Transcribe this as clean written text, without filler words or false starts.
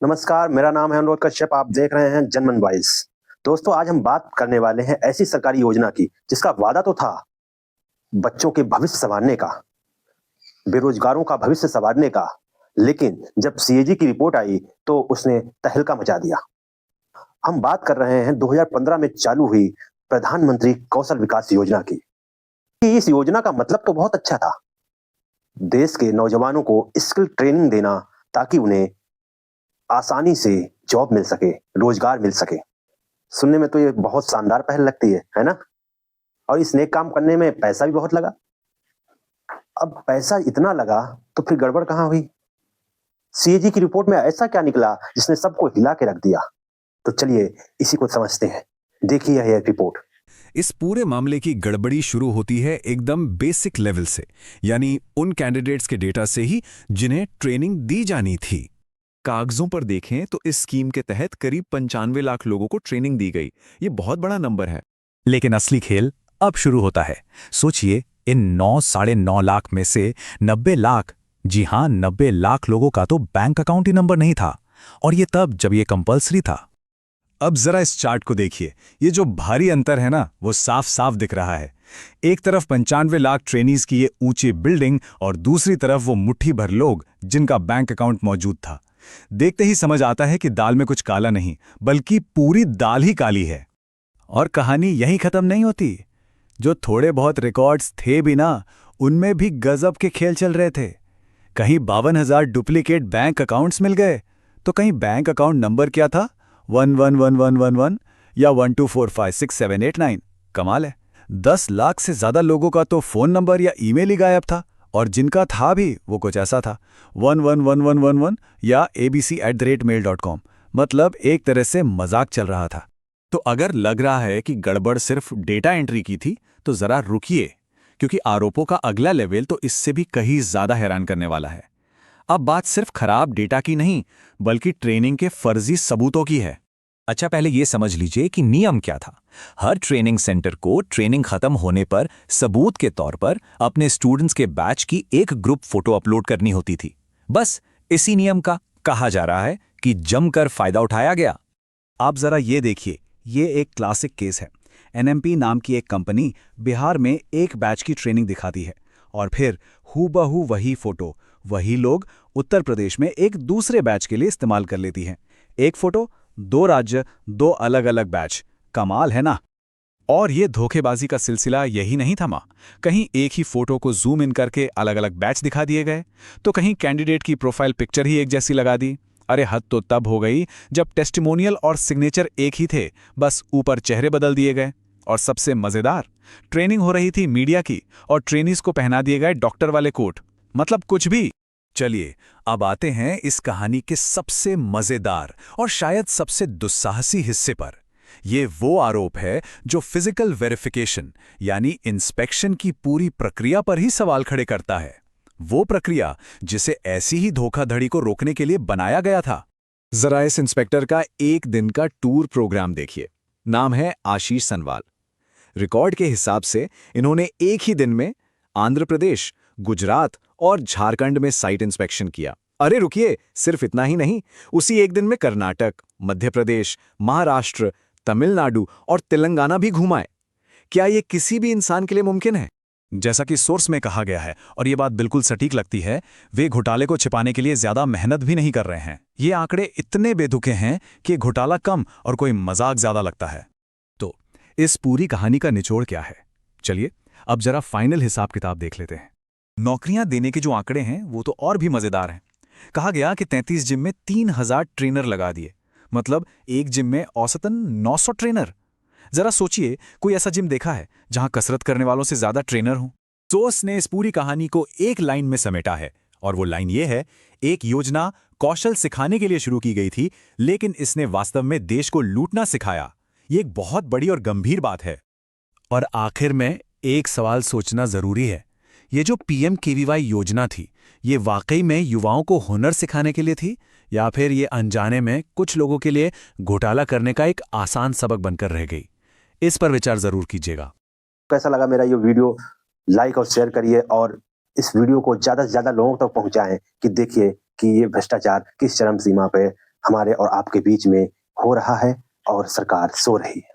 नमस्कार, मेरा नाम है अनुरोध कश्यप। आप देख रहे हैं जनमन वॉइस। दोस्तों, आज हम बात करने वाले हैं ऐसी सरकारी योजना की जिसका वादा तो था बच्चों के भविष्य संवारने का, बेरोजगारों का भविष्य संवारने का, लेकिन जब सीएजी की रिपोर्ट आई तो उसने तहलका मचा दिया। हम बात कर रहे हैं 2015 में चालू हुई प्रधानमंत्री कौशल विकास योजना की। इस योजना का मतलब तो बहुत अच्छा था, देश के नौजवानों को स्किल ट्रेनिंग देना ताकि उन्हें आसानी से जॉब मिल सके, रोजगार मिल सके। सुनने में तो ये बहुत शानदार पहल लगती है ना? और इस नेक काम करने में पैसा भी बहुत लगा। अब पैसा इतना लगा तो फिर गड़बड़ कहाँ हुई? सीएजी की रिपोर्ट में ऐसा क्या निकला जिसने सबको हिला के रख दिया? तो चलिए इसी को समझते हैं। देखिए यह रिपोर्ट। इस पूरे मामले की गड़बड़ी शुरू होती है एकदम बेसिक लेवल से, यानी उन कैंडिडेट्स के डेटा से ही जिन्हें ट्रेनिंग दी जानी थी। कागजों पर देखें तो इस स्कीम के तहत करीब 95 लाख लोगों को ट्रेनिंग दी गई। ये बहुत बड़ा नंबर है। लेकिन असली खेल अब शुरू होता है। सोचिए, इन 9-9.5 लाख में से 90 लाख, जी हां 90 लाख लोगों का तो बैंक अकाउंट ही नंबर नहीं था, और ये तब जब ये कंपलसरी था। अब जरा इस चार्ट को देखिए। ये जो भारी अंतर है ना, वो साफ साफ दिख रहा है। एक तरफ 95 लाख ट्रेनीज की ये ऊंची बिल्डिंग और दूसरी तरफ वो मुट्ठी भर लोग जिनका बैंक अकाउंट मौजूद था। देखते ही समझ आता है कि दाल में कुछ काला नहीं, बल्कि पूरी दाल ही काली है। और कहानी यहीं खत्म नहीं होती। जो थोड़े बहुत रिकॉर्ड्स थे भी ना, उनमें भी गजब के खेल चल रहे थे। कहीं 52,000 डुप्लीकेट बैंक अकाउंट्स मिल गए, तो कहीं बैंक अकाउंट नंबर क्या था, 111111 या 12456789। कमाल है। 10 लाख से ज्यादा लोगों का तो फोन नंबर या ईमेल ही गायब था, और जिनका था भी वो कुछ ऐसा था, 111111 या abc@mail.com। मतलब एक तरह से मजाक चल रहा था। तो अगर लग रहा है कि गड़बड़ सिर्फ डेटा एंट्री की थी, तो जरा रुकिए, क्योंकि आरोपों का अगला लेवल तो इससे भी कहीं ज्यादा हैरान करने वाला है। अब बात सिर्फ खराब डेटा की नहीं, बल्कि ट्रेनिंग के फर्जी सबूतों की है। अच्छा, पहले ये समझ लीजिए कि नियम क्या था। हर ट्रेनिंग सेंटर को ट्रेनिंग खत्म होने पर सबूत के तौर पर अपने स्टूडेंट्स के बैच की एक ग्रुप फोटो अपलोड करनी होती थी। बस इसी नियम का कहा जा रहा है कि जमकर फायदा उठाया गया। आप जरा ये देखिए, ये एक क्लासिक केस है। एनएमपी नाम की एक कंपनी बिहार में एक बैच की ट्रेनिंग दिखाती है, और फिर हूबहू वही फोटो वही लोग उत्तर प्रदेश में एक दूसरे बैच के लिए इस्तेमाल कर लेती हैं। एक फोटो, 2 राज्य, 2 अलग अलग बैच। कमाल है ना? और ये धोखेबाजी का सिलसिला यही नहीं थमा। कहीं एक ही फोटो को जूम इन करके अलग अलग बैच दिखा दिए गए, तो कहीं कैंडिडेट की प्रोफाइल पिक्चर ही एक जैसी लगा दी। अरे हद तो तब हो गई जब टेस्टिमोनियल और सिग्नेचर एक ही थे, बस ऊपर चेहरे बदल दिए गए। और सबसे मजेदार, ट्रेनिंग हो रही थी मीडिया की और ट्रेनीज को पहना दिए गए डॉक्टर वाले कोट। मतलब कुछ भी। चलिए, अब आते हैं इस कहानी के सबसे मजेदार और शायद सबसे दुस्साहसी हिस्से पर। ये वो आरोप है जो फिजिकल वेरिफिकेशन यानी इंस्पेक्शन की पूरी प्रक्रिया पर ही सवाल खड़े करता है। वो प्रक्रिया जिसे ऐसी ही धोखाधड़ी को रोकने के लिए बनाया गया था। जरा इस इंस्पेक्टर का एक दिन का टूर प्रोग्राम देखिए। नाम है आशीष सनवाल। रिकॉर्ड के हिसाब से इन्होंने एक ही दिन में आंध्र प्रदेश, गुजरात और झारखंड में साइट इंस्पेक्शन किया। अरे रुकिए, सिर्फ इतना ही नहीं, उसी एक दिन में कर्नाटक, मध्य प्रदेश, महाराष्ट्र, तमिलनाडु और तेलंगाना भी घुमाए। क्या ये किसी भी इंसान के लिए मुमकिन है? जैसा कि सोर्स में कहा गया है, और ये बात बिल्कुल सटीक लगती है, वे घोटाले को छिपाने के लिए ज्यादा मेहनत भी नहीं कर रहे हैं। ये आंकड़े इतने बेधुके हैं कि घोटाला कम और कोई मजाक ज्यादा लगता है। तो इस पूरी कहानी का निचोड़ क्या है? चलिए अब जरा फाइनल हिसाब किताब देख लेते हैं। नौकरियां देने के जो आंकड़े हैं वो तो और भी मजेदार हैं। कहा गया कि 33 जिम में 3,000 ट्रेनर लगा दिए। मतलब एक जिम में औसतन 900 ट्रेनर। जरा सोचिए, कोई ऐसा जिम देखा है जहां कसरत करने वालों से ज्यादा ट्रेनर हों? सोर्स ने इस पूरी कहानी को एक लाइन में समेटा है, और वो लाइन ये है: एक योजना कौशल सिखाने के लिए शुरू की गई थी, लेकिन इसने वास्तव में देश को लूटना सिखाया। ये एक बहुत बड़ी और गंभीर बात है। और आखिर में एक सवाल सोचना जरूरी है। ये जो पीएमकेवीवाई योजना थी, ये वाकई में युवाओं को हुनर सिखाने के लिए थी, या फिर ये अनजाने में कुछ लोगों के लिए घोटाला करने का एक आसान सबक बनकर रह गई? इस पर विचार जरूर कीजिएगा। कैसा लगा मेरा ये वीडियो? लाइक और शेयर करिए और इस वीडियो को ज्यादा से ज्यादा लोगों तक पहुंचाएं कि देखिए कि ये भ्रष्टाचार किस चरम सीमा पे हमारे और आपके बीच में हो रहा है और सरकार सो रही है।